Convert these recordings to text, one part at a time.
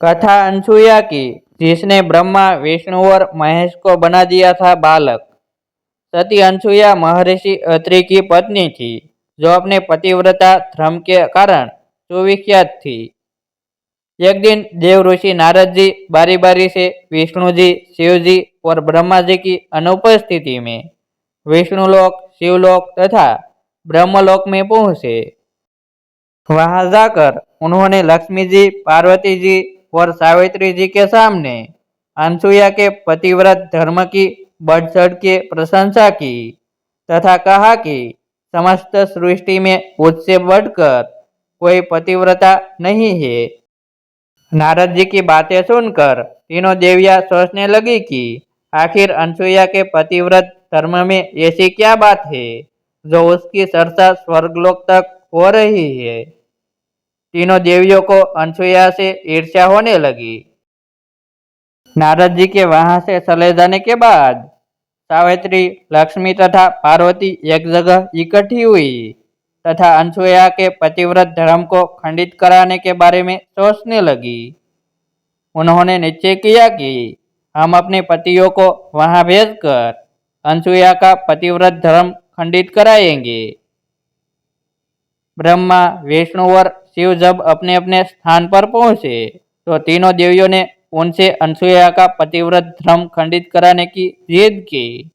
कथा अनसुया की, जिसने ब्रह्मा विष्णु और महेश को बना दिया था बालक। सती अनसुया महर्षि अत्रि की पत्नी थी, जो अपने पतिव्रता धर्म के कारण सुविख्यात थी। एक दिन देव ऋषि नारद जी बारी बारी से विष्णु जी, शिव जी और ब्रह्मा जी की अनुपस्थिति में विष्णुलोक, शिवलोक तथा ब्रह्मलोक में पहुंचे। वहां जाकर उन्होंने लक्ष्मी जी, पार्वती जी और सावित्री जी के सामने अनसुया के पतिव्रत धर्म की बढ़ चढ़ के प्रशंसा की तथा कहा कि समस्त सृष्टि में उससे बढ़कर कोई पतिव्रता नहीं है। नारद जी की बातें सुनकर तीनों देवियां सोचने लगी कि आखिर अनसुया के पतिव्रत धर्म में ऐसी क्या बात है जो उसकी चर्चा स्वर्गलोक तक हो रही है। तीनों देवियों को अनसुया से ईर्ष्या होने लगी। नारद जी के वहां से चले जाने के बाद सावित्री, लक्ष्मी तथा पार्वती एक जगह इकट्ठी हुई तथा अनसुया के पतिव्रत धर्म को खंडित कराने के बारे में सोचने लगी। उन्होंने निश्चय किया कि हम अपने पतियों को वहां भेजकर अनसुया का पतिव्रत धर्म खंडित कराएंगे। ब्रह्मा, विष्णु और शिव जब अपने अपने स्थान पर पहुंचे तो तीनों देवियों ने उनसे अनसुया का पतिव्रत धर्म खंडित कराने की जिद की।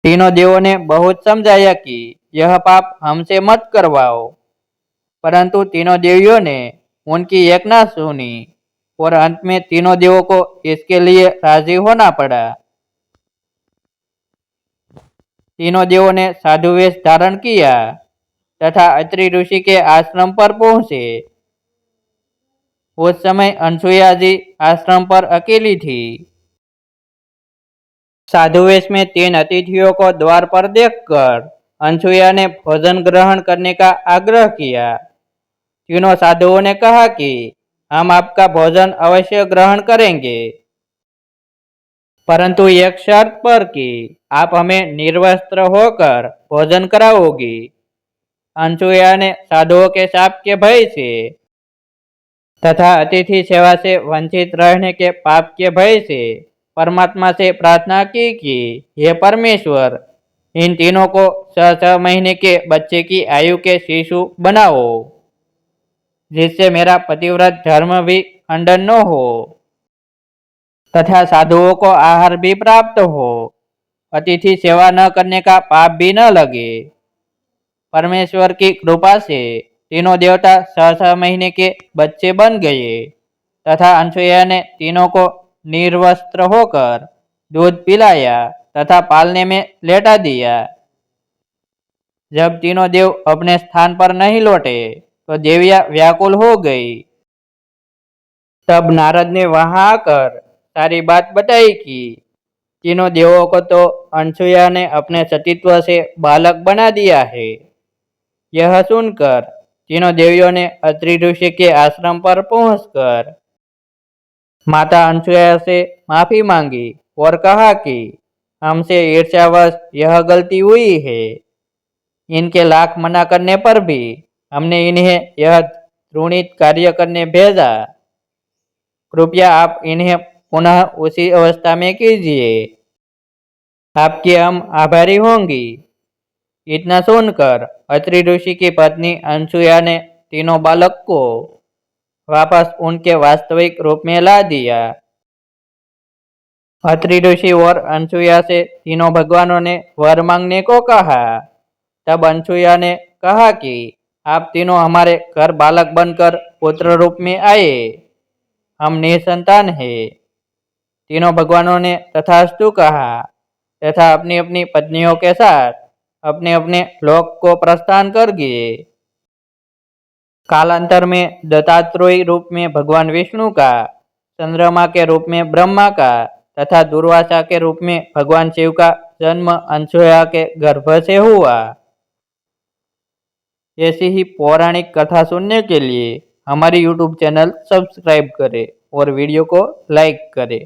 तीनों देवों ने बहुत समझाया कि यह पाप हमसे मत करवाओ, परंतु तीनों देवियों ने उनकी एक ना सुनी और अंत में तीनों देवों को इसके लिए राजी होना पड़ा। तीनों देवों ने साधु वेश धारण किया तथा अत्रि ऋषि के आश्रम पर पहुंचे। उस समय अनसुया जी आश्रम पर अकेली थी। साधु वेश में तीन अतिथियों को द्वार पर देखकर अनसुया ने भोजन ग्रहण करने का आग्रह किया। तीनों साधुओं ने कहा कि हम आपका भोजन अवश्य ग्रहण करेंगे, परंतु एक शर्त पर कि आप हमें निर्वस्त्र होकर भोजन कराओगी। अनसुया ने साधुओं के शाप के भय से तथा अतिथि सेवा से वंचित रहने के पाप के भय से परमात्मा से प्रार्थना की कि हे परमेश्वर, इन तीनों को 6 महीने के बच्चे की आयु के शिशु बनाओ, जिससे मेरा पतिव्रत धर्म भी खंडन न हो तथा साधुओं को आहार भी प्राप्त हो, अतिथि सेवा न करने का पाप भी न लगे। परमेश्वर की कृपा से तीनों देवता 6 महीने के बच्चे बन गए तथा अनसुया ने तीनों को निर्वस्त्र होकर दूध पिलाया तथा पालने में लेटा दिया। जब तीनों देव अपने स्थान पर नहीं लौटे तो देवियां व्याकुल हो गई। तब नारद ने वहां आकर सारी बात बताई कि तीनों देवों को तो अनसुया ने अपने सतीत्व से बालक बना दिया है। यह सुनकर तीनों देवियों ने अत्रि ऋषि के आश्रम पर पहुंचकर माता अनसुया से माफी मांगी और कहा कि हमसे ईर्ष्यावश यह गलती हुई है। इनके लाख मना करने पर भी हमने इन्हें यह घृणित कार्य करने भेजा। कृपया आप इन्हें पुनः उसी अवस्था में कीजिए, आपके हम आभारी होंगी। इतना सुनकर अत्रि ऋषि की पत्नी अनसुया ने तीनों बालक को वापस उनके वास्तविक रूप में ला दिया। अत्रि ऋषि और अनसुया से तीनों भगवानों ने वर मांगने को कहा। तब अनसुया ने कहा कि आप तीनों हमारे घर बालक बनकर पुत्र रूप में आए, हम निसंतान हैं। तीनों भगवानों ने तथास्तु कहा तथा अपनी अपनी पत्नियों के साथ अपने अपने लोक को प्रस्थान कर गए। कालांतर में दत्तात्रेय रूप में भगवान विष्णु का, चंद्रमा के रूप में ब्रह्मा का तथा दुर्वासा के रूप में भगवान शिव का जन्म अनसुया के गर्भ से हुआ। ऐसी ही पौराणिक कथा सुनने के लिए हमारी YouTube चैनल सब्सक्राइब करें और वीडियो को लाइक करें।